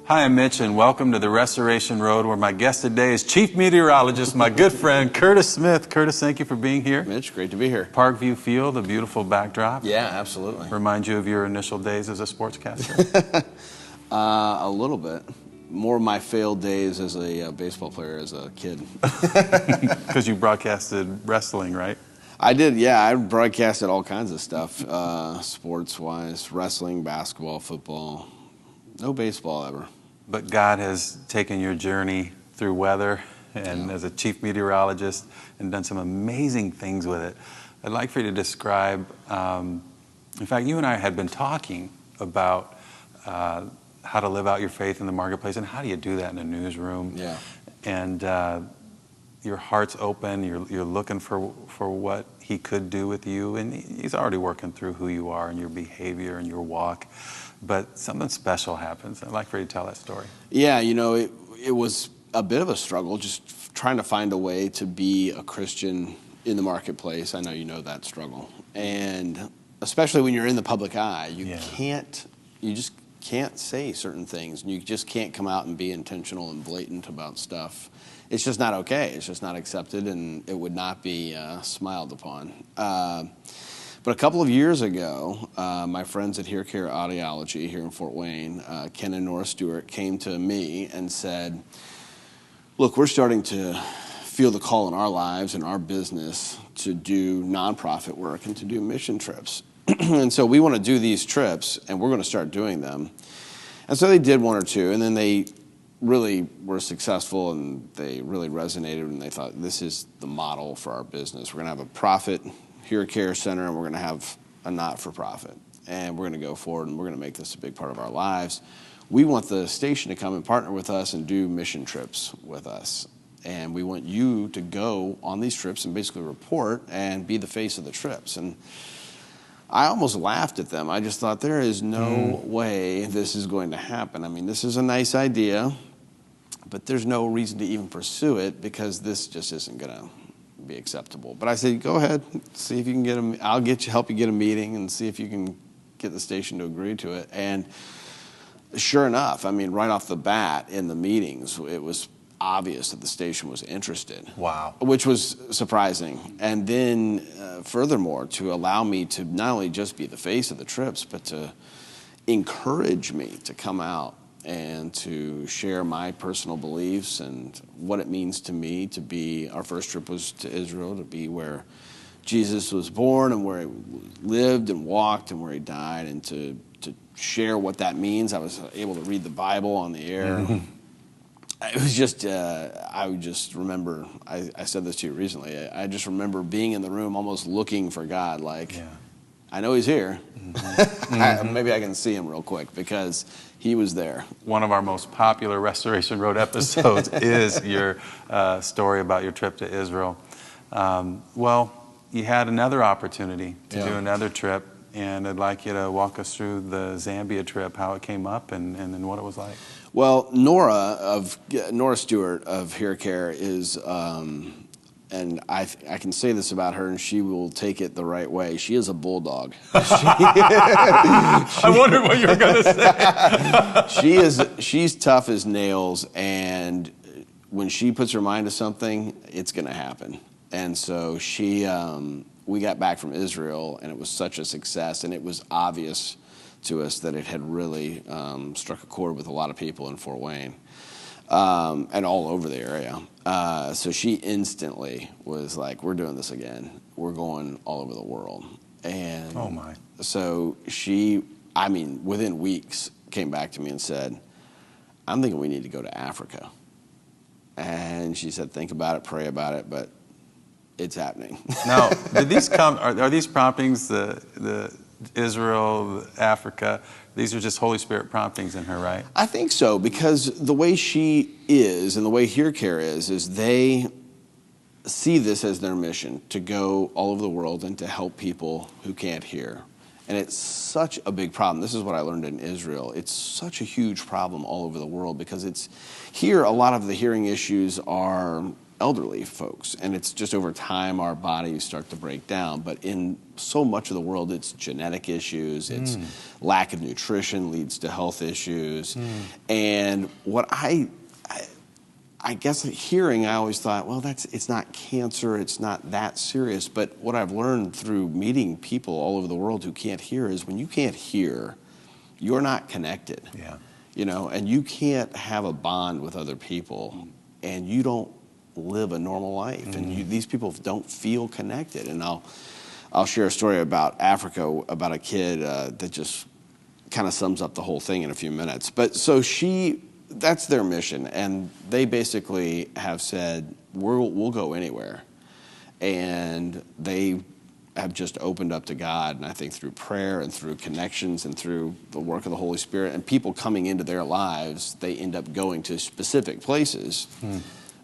Hi, I'm Mitch, and welcome to the Restoration Road, where my guest today is Chief Meteorologist, my good friend, Kruse Smith. Kruse, thank you for being here. Mitch, great to be here. Parkview Field, a beautiful backdrop. Yeah, absolutely. Remind you of your initial days as a sportscaster? A little bit. More of my failed days as a baseball player as a kid. Because you broadcasted wrestling, right? I did, yeah. I broadcasted all kinds of stuff, sports-wise, wrestling, basketball, football. No baseball ever. But God has taken your journey through weather and as a chief meteorologist and done some amazing things with it. I'd like for you to describe, in fact, you and I had been talking about how to live out your faith in the marketplace and how do you do that in a newsroom. Yeah. And your heart's open, you're looking for what he could do with you, and he's already working through who you are and your behavior and your walk. But something special happens. I'd like for you to tell that story. Yeah, you know, it was a bit of a struggle just trying to find a way to be a Christian in the marketplace. I know you know that struggle. And especially when you're in the public eye, you just can't say certain things. And you just can't come out and be intentional and blatant about stuff. It's just not okay. It's just not accepted, and it would not be smiled upon. But a couple of years ago, my friends at Hair Care Audiology here in Fort Wayne, Ken and Nora Stewart, came to me and said, look, we're starting to feel the call in our lives and our business to do nonprofit work and to do mission trips. And so we want to do these trips, and we're going to start doing them. And so they did one or two, and then they really were successful, and they really resonated, and they thought, this is the model for our business. We're going to have a profit Hair Care Center, and we're going to have a not-for-profit, and we're going to go forward, and we're going to make this a big part of our lives. We want the station to come and partner with us and do mission trips with us, and we want you to go on these trips and basically report and be the face of the trips. And I almost laughed at them. I just thought, there is no way this is going to happen. I mean, this is a nice idea, but there's no reason to even pursue it because this just isn't going to be acceptable. But I said, go ahead, see if you can get them. I'll help you get a meeting and see if you can get the station to agree to it. And sure enough, I mean, right off the bat in the meetings, it was obvious that the station was interested. Wow. Which was surprising. And then furthermore, to allow me to not only just be the face of the trips, but to encourage me to come out and to share my personal beliefs and what it means to me to be, our first trip was to Israel, to be where Jesus was born and where he lived and walked and where he died, and to share what that means. I was able to read the Bible on the air. It was just, I would just remember, I said this to you recently, I just remember being in the room almost looking for God, like, I know he's here. Maybe I can see him real quick because he was there. One of our most popular Restoration Road episodes is your story about your trip to Israel. Well, you had another opportunity to do another trip, and I'd like you to walk us through the Zambia trip, how it came up, and then what it was like. Well, Nora Stewart of Hair Care is, and I can say this about her, and she will take it the right way. She is a bulldog. I wondered what you were going to say. She's tough as nails, and when she puts her mind to something, it's going to happen. And so we got back from Israel, and it was such a success, and it was obvious to us that it had really struck a chord with a lot of people in Fort Wayne. And all over the area. So she instantly was like, we're doing this again. We're going all over the world. And oh my. So she, I mean, within weeks, came back to me and said, I'm thinking we need to go to Africa. And she said, think about it, pray about it, but it's happening. Now, did these come, are these promptings, the Israel, Africa, these are just Holy Spirit promptings in her, right? I think so, because the way she is and the way Hair Care is they see this as their mission, to go all over the world and to help people who can't hear. And it's such a big problem. This is what I learned in Israel. It's such a huge problem all over the world because it's here a lot of the hearing issues are elderly folks. And it's just over time our bodies start to break down. But in so much of the world, it's genetic issues, it's lack of nutrition leads to health issues. And what I guess hearing, I always thought, well, it's not cancer, it's not that serious. But what I've learned through meeting people all over the world who can't hear is when you can't hear, you're not connected. Yeah. You know, and you can't have a bond with other people, and you don't live a normal life, and these people don't feel connected. And I'll share a story about Africa, about a kid that just kind of sums up the whole thing in a few minutes. But so that's their mission, and they basically have said, we'll go anywhere. And they have just opened up to God, and I think through prayer and through connections and through the work of the Holy Spirit and people coming into their lives, they end up going to specific places.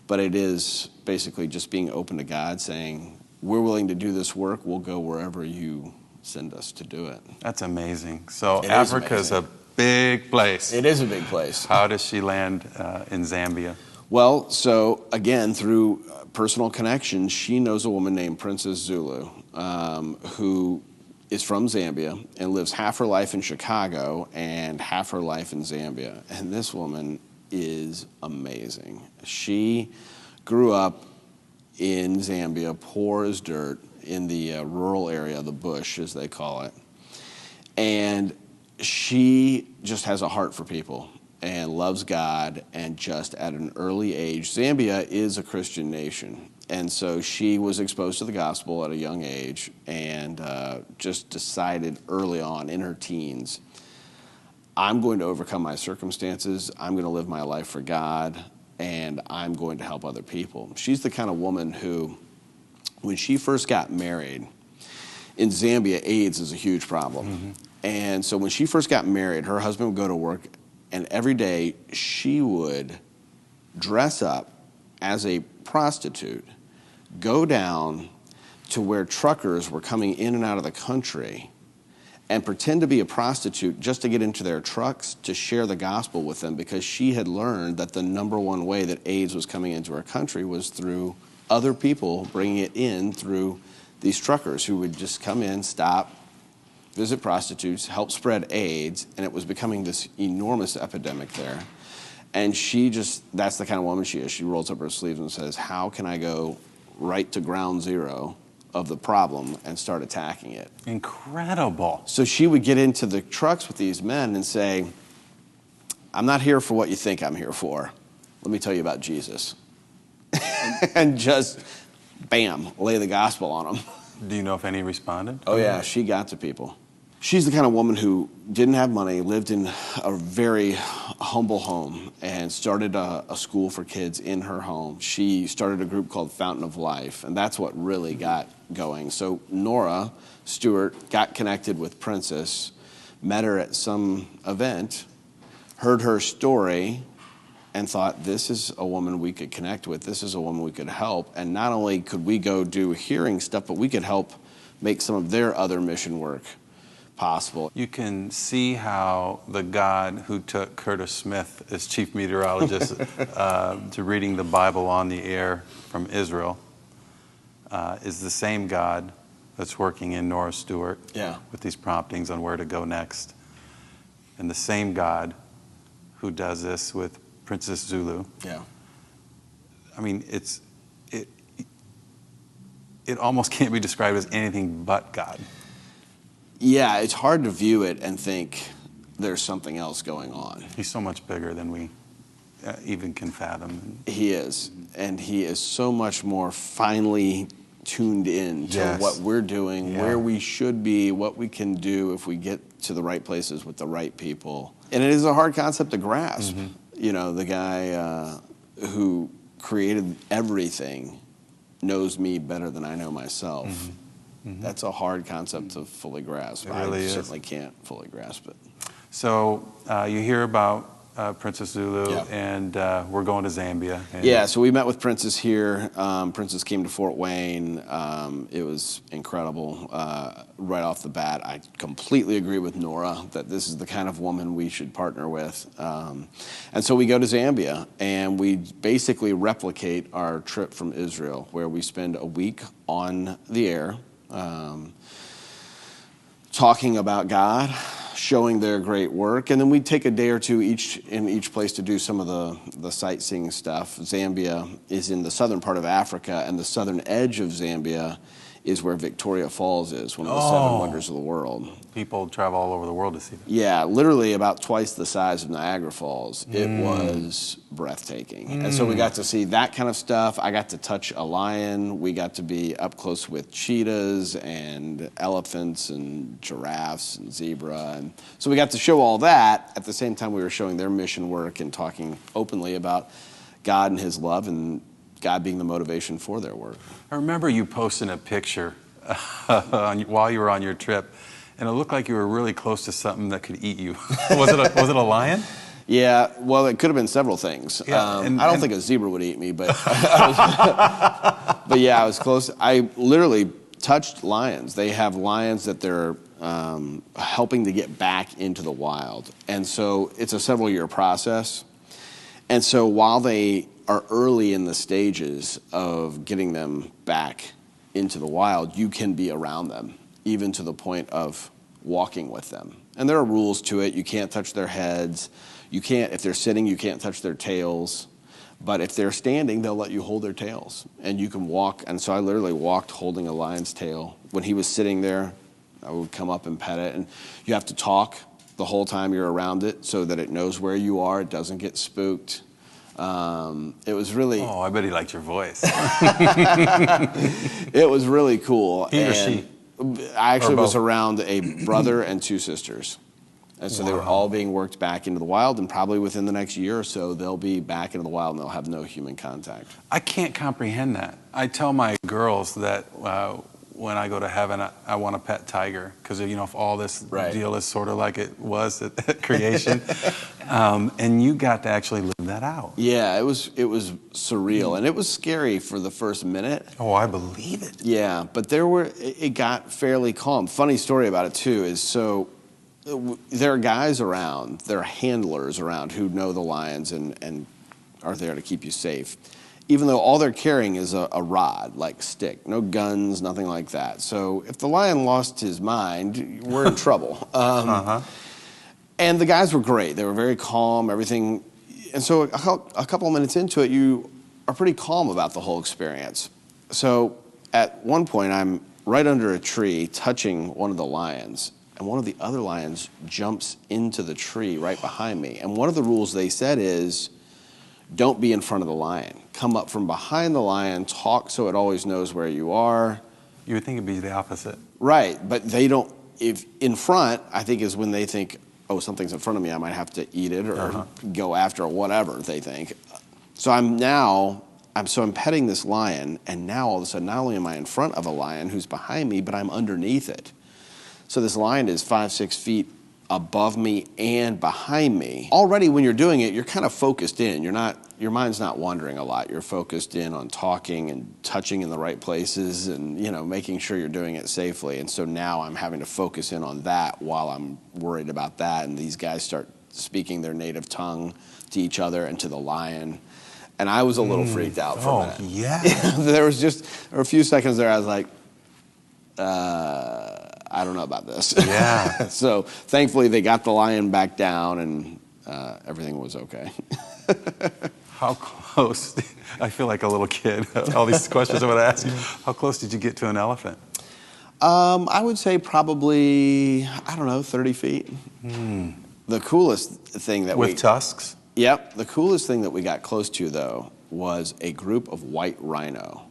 But it is basically just being open to God, saying, we're willing to do this work, we'll go wherever you send us to do it. That's amazing. So Africa's a big place. It is a big place. How does she land in Zambia? Well, so again, through personal connection, she knows a woman named Princess Zulu, who is from Zambia and lives half her life in Chicago and half her life in Zambia. And this woman is amazing. She grew up in Zambia, poor as dirt, in the rural area, the bush, as they call it. And she just has a heart for people and loves God, and just at an early age, Zambia is a Christian nation. And so she was exposed to the gospel at a young age and just decided early on in her teens, I'm going to overcome my circumstances, I'm going to live my life for God, and I'm going to help other people. She's the kind of woman who, when she first got married, in Zambia, AIDS is a huge problem. And so when she first got married, her husband would go to work, and every day she would dress up as a prostitute, go down to where truckers were coming in and out of the country, and pretend to be a prostitute just to get into their trucks to share the gospel with them, because she had learned that the number one way that AIDS was coming into her country was through other people bringing it in through these truckers who would just come in, stop, visit prostitutes, help spread AIDS, and it was becoming this enormous epidemic there. And that's the kind of woman she is. She rolls up her sleeves and says, how can I go right to ground zero of the problem and start attacking it? Incredible. So she would get into the trucks with these men and say, I'm not here for what you think I'm here for. Let me tell you about Jesus. And just, bam, lay the gospel on them. Do you know if any responded? Oh, yeah, she got to people. She's the kind of woman who didn't have money, lived in a very humble home, and started a school for kids in her home. She started a group called Fountain of Life, and that's what really got going. So Nora Stewart got connected with Princess, met her at some event, heard her story, and thought, this is a woman we could connect with. This is a woman we could help. And not only could we go do hearing stuff, but we could help make some of their other mission work possible. You can see how the God who took Curtis Smith as chief meteorologist to reading the Bible on the air from Israel is the same God that's working in Nora Stewart with these promptings on where to go next. And the same God who does this with Princess Zulu. Yeah. I mean, it almost can't be described as anything but God. Yeah, it's hard to view it and think there's something else going on. He's so much bigger than we even can fathom. He is, and he is so much more finely tuned in to what we're doing, where we should be, what we can do if we get to the right places with the right people. And it is a hard concept to grasp. You know, the guy who created everything knows me better than I know myself. That's a hard concept to fully grasp. It really I is. certainly can't fully grasp it. So you hear about Princess Zulu, Yeah. and we're going to Zambia. And Yeah, so we met with Princess here. Princess came to Fort Wayne. It was incredible. Right off the bat, I completely agree with Nora that this is the kind of woman we should partner with. And so we go to Zambia, and we basically replicate our trip from Israel, where we spend a week on the air, talking about God, showing their great work, and then we take a day or two in each place to do some of the sightseeing stuff. Zambia is in the southern part of Africa, and the southern edge of Zambia is where Victoria Falls is, one of the seven wonders of the world. People travel all over the world to see that. Yeah, literally about twice the size of Niagara Falls. It was breathtaking. And so we got to see that kind of stuff. I got to touch a lion. We got to be up close with cheetahs and elephants and giraffes and zebra. And so we got to show all that. At the same time, we were showing their mission work and talking openly about God and his love and God being the motivation for their work. I remember you posting a picture while you were on your trip, and it looked like you were really close to something that could eat you. Was it a lion? Yeah, well, it could have been several things. Yeah, I don't think a zebra would eat me, but but yeah, I was close. I literally touched lions. They have lions that they're helping to get back into the wild, and so it's a several-year process. And so while they are early in the stages of getting them back into the wild, you can be around them, even to the point of walking with them. And there are rules to it. You can't touch their heads. You can't, if they're sitting, you can't touch their tails. But if they're standing, they'll let you hold their tails. And you can walk. And so I literally walked holding a lion's tail. When he was sitting there, I would come up and pet it. And you have to talk the whole time you're around it so that it knows where you are. It doesn't get spooked. It was really... Oh, I bet he liked your voice. It was really cool. He or she? I actually was around a brother and two sisters. And so they were all being worked back into the wild, and probably within the next year or so, they'll be back into the wild and they'll have no human contact. I can't comprehend that. I tell my girls that when I go to heaven, I want a pet tiger, because if all this deal is sort of like it was at creation, and you got to actually live that out. Yeah, it was surreal, and it was scary for the first minute. Oh, I believe it. Yeah, but it got fairly calm. Funny story about it too is there are guys around, there are handlers around who know the lions and are there to keep you safe, even though all they're carrying is a rod, like stick, no guns, nothing like that. So if the lion lost his mind, we're in trouble. And the guys were great. They were very calm, everything. And so a couple of minutes into it, you are pretty calm about the whole experience. So at one point, I'm right under a tree touching one of the lions, and one of the other lions jumps into the tree right behind me. And one of the rules they said is, don't be in front of the lion. Come up from behind the lion, talk so it always knows where you are. You would think it'd be the opposite. Right, but they don't, if in front, I think is when they think, oh, something's in front of me, I might have to eat it or go after whatever they think. So I'm petting this lion, and now all of a sudden, not only am I in front of a lion who's behind me, but I'm underneath it. So this lion is 5-6 feet above me and behind me. Already when you're doing it, you're kind of focused in. Your mind's not wandering a lot. You're focused in on talking and touching in the right places and, making sure you're doing it safely. And so now I'm having to focus in on that while I'm worried about that. And these guys start speaking their native tongue to each other and to the lion. And I was a little freaked out for a minute. Yeah. There were a few seconds there I was like, I don't know about this. Yeah. So thankfully they got the lion back down and everything was okay. How close? I feel like a little kid. All these questions I'm going to ask you. How close did you get to an elephant? I would say probably, 30 feet. The coolest thing that With tusks? Yep. The coolest thing that we got close to, though, was a group of white rhino,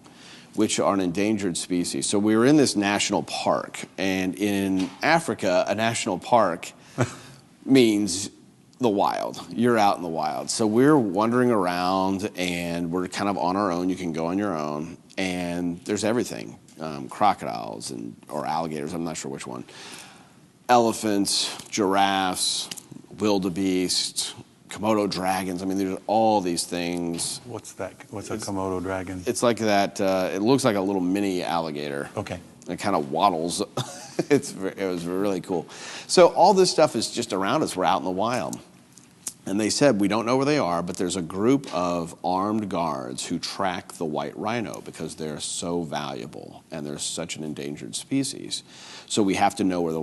which are an endangered species. So we were in this national park, and in Africa, a national park means the wild. You're out in the wild. So we're wandering around, and we're kind of on our own. You can go on your own, and there's everything. Crocodiles or alligators, I'm not sure which one. Elephants, giraffes, wildebeest, Komodo dragons. I mean, there's all these things. What's that? What's a Komodo dragon? It's like that. It looks like a little mini alligator. Okay. It kind of waddles. It was really cool. So all this stuff is just around us. We're out in the wild. And they said, we don't know where they are, but there's a group of armed guards who track the white rhino because they're so valuable and they're such an endangered species. So we have to know where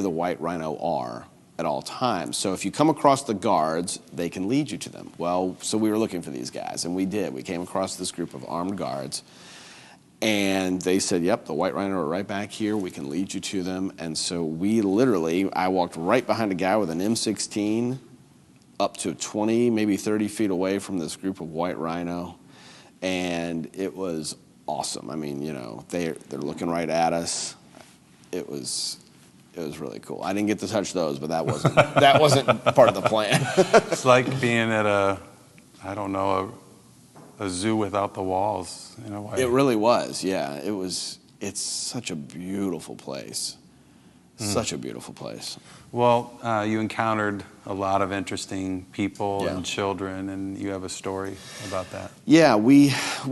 the white rhino are at all times. So if you come across the guards, they can lead you to them. Well, so we were looking for these guys, and we did. We came across this group of armed guards, and they said, yep, the white rhino are right back here. We can lead you to them. And so I walked right behind a guy with an M16 up to 20, maybe 30 feet away from this group of white rhino. And it was awesome. I mean, they're looking right at us. It was really cool. I didn't get to touch those, but that wasn't part of the plan. It's like being at a zoo without the walls, in a way. It really was, yeah. It's such a beautiful place. Such a beautiful place. Well, you encountered a lot of interesting people Yeah. and children, and you have a story about that. Yeah, we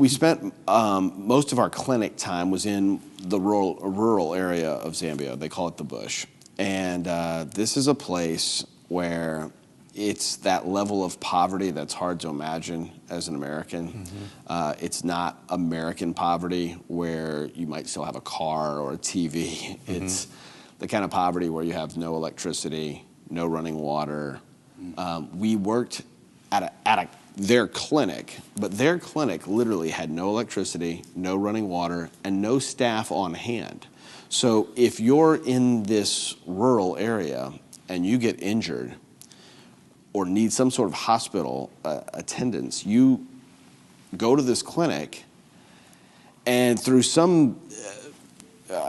spent most of our clinic time was in the rural area of Zambia. They call it the bush. And this is a place where it's that level of poverty that's hard to imagine as an American. Mm-hmm. It's not American poverty where you might still have a car or a TV. Mm-hmm. It's the kind of poverty where you have no electricity, no running water. We worked at their clinic, but their clinic literally had no electricity, no running water, and no staff on hand. So if you're in this rural area and you get injured or need some sort of hospital attendance, you go to this clinic, and through some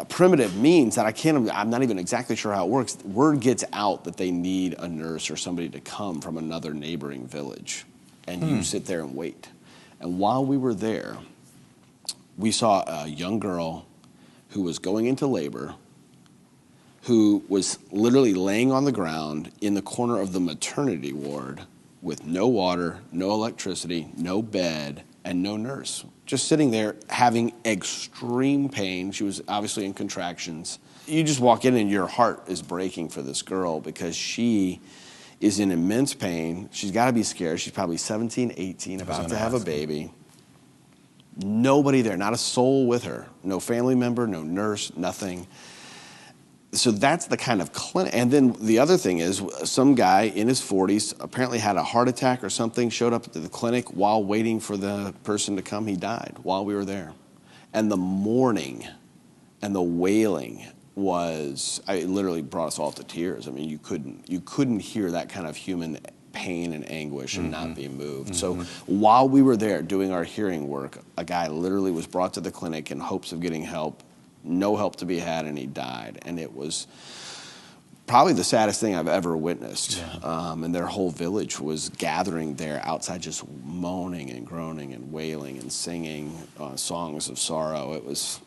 primitive means that I'm not even exactly sure how it works, word gets out that they need a nurse or somebody to come from another neighboring village, and you sit there and wait. And while we were there, we saw a young girl who was going into labor, who was literally laying on the ground in the corner of the maternity ward with no water, no electricity, no bed, and no nurse. Just sitting there having extreme pain. She was obviously in contractions. You just walk in and your heart is breaking for this girl because she is in immense pain. She's got to be scared. She's probably 17, 18, about to have a baby. Nobody there, not a soul with her. No family member, no nurse, nothing. So that's the kind of clinic. And then the other thing is some guy in his 40s apparently had a heart attack or something, showed up at the clinic while waiting for the person to come. He died while we were there. And the mourning and the wailing it literally brought us all to tears. I mean, you couldn't hear that kind of human pain and anguish and not be moved. So while we were there doing our hearing work, a guy literally was brought to the clinic in hopes of getting help. No help to be had, and he died. And it was probably the saddest thing I've ever witnessed. Yeah. And their whole village was gathering there outside, just moaning and groaning and wailing and singing songs of sorrow. It was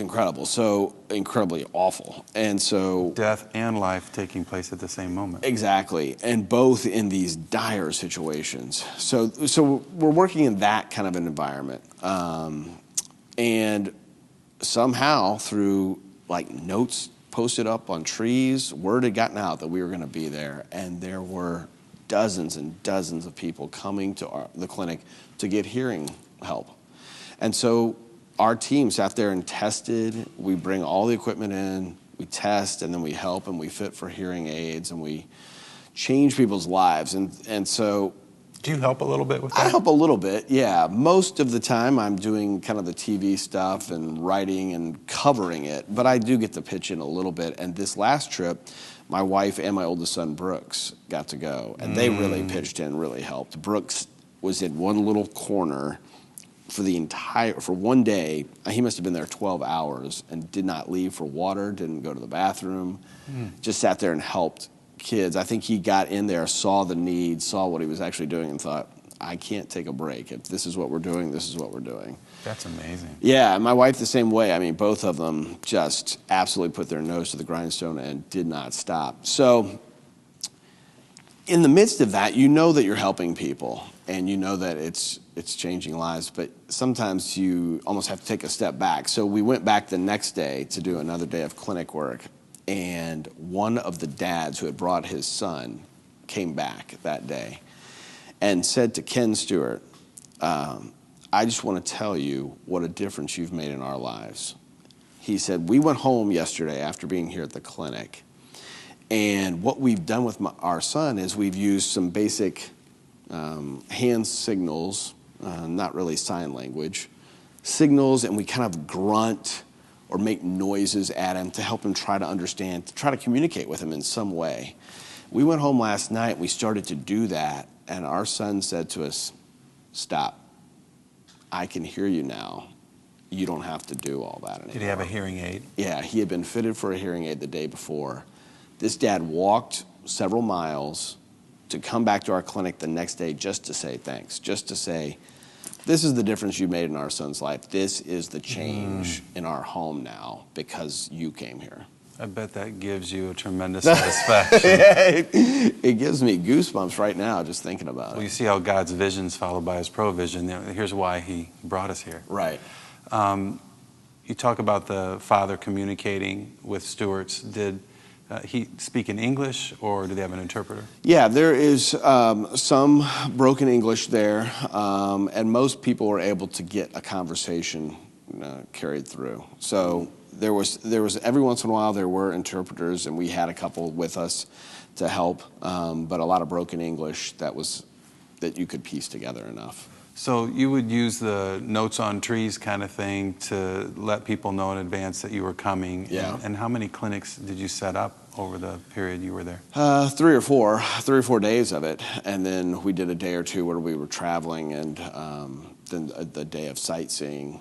incredible, so incredibly awful. And so death and life taking place at the same moment. Exactly, and both in these dire situations. So we're working in that kind of an environment, and somehow through notes posted up on trees, word had gotten out that we were going to be there, and there were dozens and dozens of people coming to the clinic to get hearing help. And so our team sat there and tested. We bring all the equipment in, we test, and then we help, and we fit for hearing aids, and we change people's lives. And so do you help a little bit with that? I help a little bit, yeah. Most of the time I'm doing kind of the TV stuff and writing and covering it, but I do get to pitch in a little bit. And this last trip, my wife and my oldest son, Brooks, got to go, and they really pitched in, really helped. Brooks was in one little corner for one day. He must have been there 12 hours and did not leave for water, didn't go to the bathroom, just sat there and helped kids. I think he got in there, saw the need, saw what he was actually doing, and thought, I can't take a break. If this is what we're doing, this is what we're doing. That's amazing. Yeah, and my wife the same way. I mean, both of them just absolutely put their nose to the grindstone and did not stop. So in the midst of that, you know that you're helping people and you know that it's changing lives, but sometimes you almost have to take a step back. So we went back the next day to do another day of clinic work, and one of the dads who had brought his son came back that day and said to Ken Stewart, I just want to tell you what a difference you've made in our lives. He said, we went home yesterday after being here at the clinic, and what we've done with our son is we've used some basic hand signals, not really sign language, signals, and we kind of grunt or make noises at him to help him try to understand, to try to communicate with him in some way. We went home last night, we started to do that, and our son said to us, stop. I can hear you now. You don't have to do all that anymore. Did he have a hearing aid? Yeah, he had been fitted for a hearing aid the day before. This dad walked several miles to come back to our clinic the next day just to say thanks, just to say, this is the difference you made in our son's life. This is the change in our home now because you came here. I bet that gives you a tremendous satisfaction. It gives me goosebumps right now just thinking about Well, it. you see how God's vision is followed by his provision. Here's why he brought us here. Right. You talk about the father communicating with Stewarts. Did he speak in English, or do they have an interpreter? Yeah, there is some broken English there, and most people were able to get a conversation carried through. So there was every once in a while there were interpreters, and we had a couple with us to help, but a lot of broken English that you could piece together enough. So you would use the notes on trees kind of thing to let people know in advance that you were coming. Yeah. And how many clinics did you set up over the period you were there? 3 or 4 days of it, and then we did a day or two where we were traveling, and then the day of sightseeing.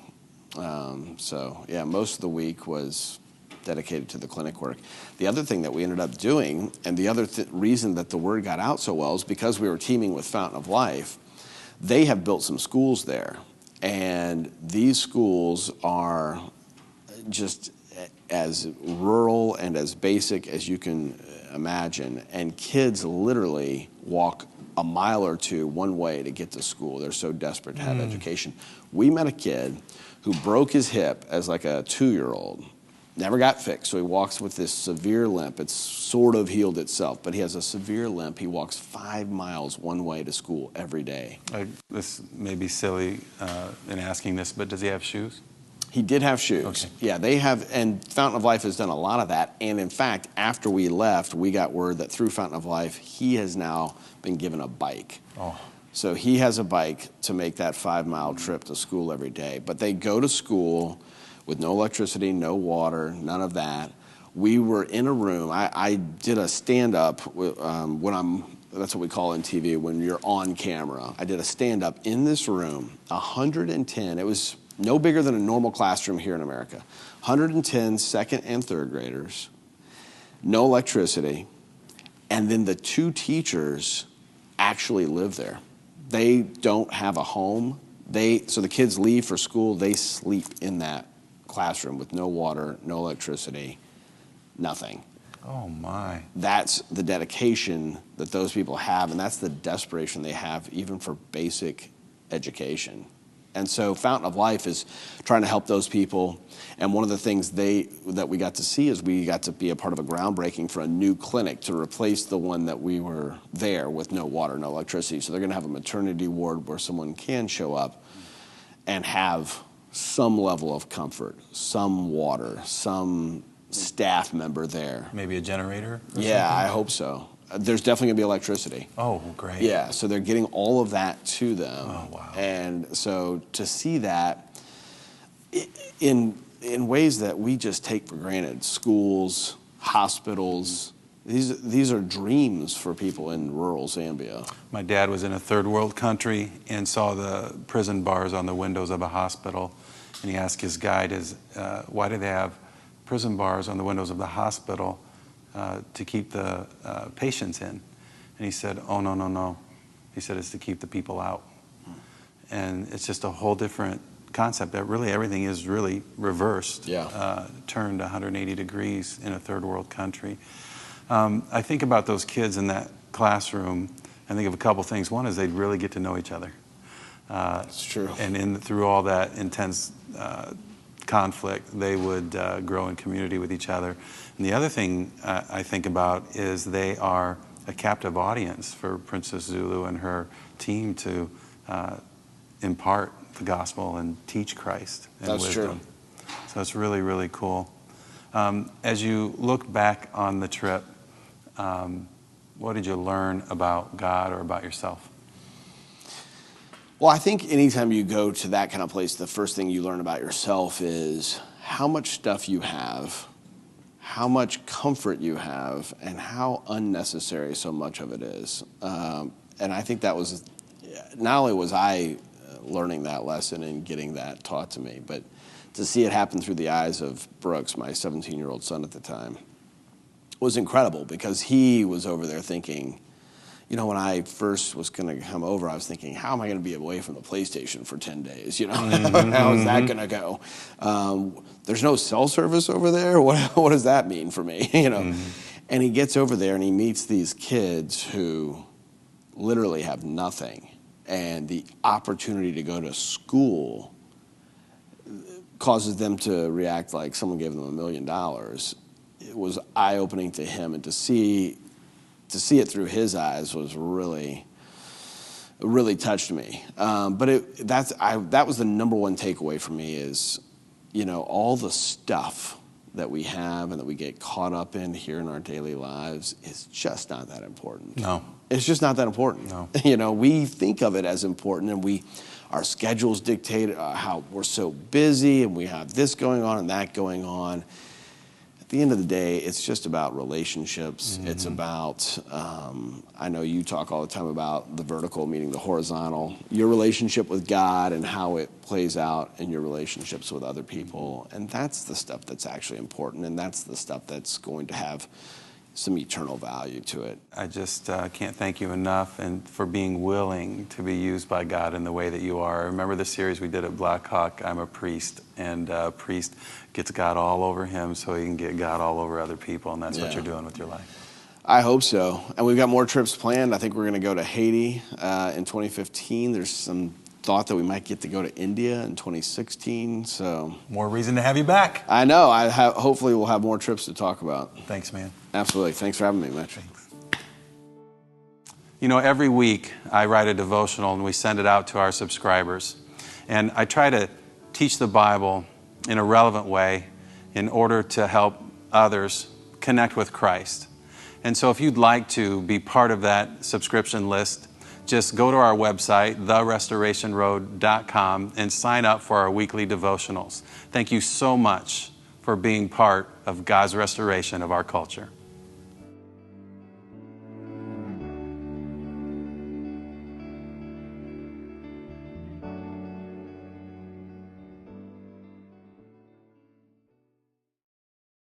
So yeah, most of the week was dedicated to the clinic work. The other thing that we ended up doing, and the other reason that the word got out so well, is because we were teaming with Fountain of Life. They have built some schools there, and these schools are just as rural and as basic as you can imagine, and kids literally walk a mile or two one way to get to school. They're so desperate to have education. We met a kid who broke his hip as like a 2-year-old. Never got fixed, so he walks with this severe limp. It's sort of healed itself, but he has a severe limp. He walks 5 miles one way to school every day. This may be silly in asking this, but does he have shoes? He did have shoes. Okay. Yeah, they have, and Fountain of Life has done a lot of that. And in fact, after we left, we got word that through Fountain of Life, he has now been given a bike. Oh. So he has a bike to make that 5-mile trip to school every day. But they go to school with no electricity, no water, none of that. We were in a room. I did a stand-up that's what we call in TV, when you're on camera. I did a stand-up in this room, 110. It was no bigger than a normal classroom here in America. 110 second and third graders, no electricity, and then the 2 teachers actually live there. They don't have a home. So the kids leave for school, they sleep in that classroom with no water, no electricity, nothing. Oh, my. That's the dedication that those people have, and that's the desperation they have even for basic education. And so Fountain of Life is trying to help those people. And one of the things that we got to see is we got to be a part of a groundbreaking for a new clinic to replace the one that we were there with no water, no electricity. So they're going to have a maternity ward where someone can show up and have some level of comfort, some water, some staff member there. Maybe a generator? Yeah, I hope so. There's definitely going to be electricity. Oh, great. Yeah, so they're getting all of that to them. Oh, wow. And so to see that in ways that we just take for granted, schools, hospitals, these are dreams for people in rural Zambia. My dad was in a third world country and saw the prison bars on the windows of a hospital. And he asked his guide, why do they have prison bars on the windows of the hospital to keep the patients in? And he said, oh, no, no, no. He said, it's to keep the people out. And it's just a whole different concept that really everything is really reversed, turned 180 degrees in a third world country. I think about those kids in that classroom, I think of a couple things. One is they'd really get to know each other. It's true. And through all that intense conflict, they would grow in community with each other. And the other thing I think about is they are a captive audience for Princess Zulu and her team to impart the gospel and teach Christ and That's wisdom. true. So it's really, really cool. As you look back on the trip, what did you learn about God or about yourself? Well, I think anytime you go to that kind of place, the first thing you learn about yourself is how much stuff you have, how much comfort you have, and how unnecessary so much of it is. And I think that was, not only was I learning that lesson and getting that taught to me, but to see it happen through the eyes of Brooks, my 17-year-old son at the time, was incredible, because he was over there thinking, when I first was going to come over, I was thinking, how am I going to be away from the PlayStation for 10 days? How is that going to go? There's no cell service over there? What does that mean for me? And he gets over there and he meets these kids who literally have nothing. And the opportunity to go to school causes them to react like someone gave them $1 million. It was eye-opening to him, and to see it through his eyes was really touched me. But that was the number one takeaway for me is, all the stuff that we have and that we get caught up in here in our daily lives is just not that important. No. It's just not that important. No. We think of it as important, and our schedules dictate how we're so busy, and we have this going on and that going on. At the end of the day, it's just about relationships. It's about, I know you talk all the time about the vertical meeting the horizontal, your relationship with God and how it plays out in your relationships with other people. And that's the stuff that's actually important, and that's the stuff that's going to have some eternal value to it. I just can't thank you enough and for being willing to be used by God in the way that you are. Remember the series we did at Blackhawk, I'm a Priest, and a priest gets God all over him so he can get God all over other people, and that's what you're doing with your life. I hope so. And we've got more trips planned. I think we're going to go to Haiti in 2015. There's some thought that we might get to go to India in 2016. So more reason to have you back. I know. Hopefully we'll have more trips to talk about. Thanks, man. Absolutely. Thanks for having me, Mitch. Thanks. Every week I write a devotional and we send it out to our subscribers. And I try to teach the Bible in a relevant way in order to help others connect with Christ. And so if you'd like to be part of that subscription list, just go to our website, therestorationroad.com, and sign up for our weekly devotionals. Thank you so much for being part of God's restoration of our culture.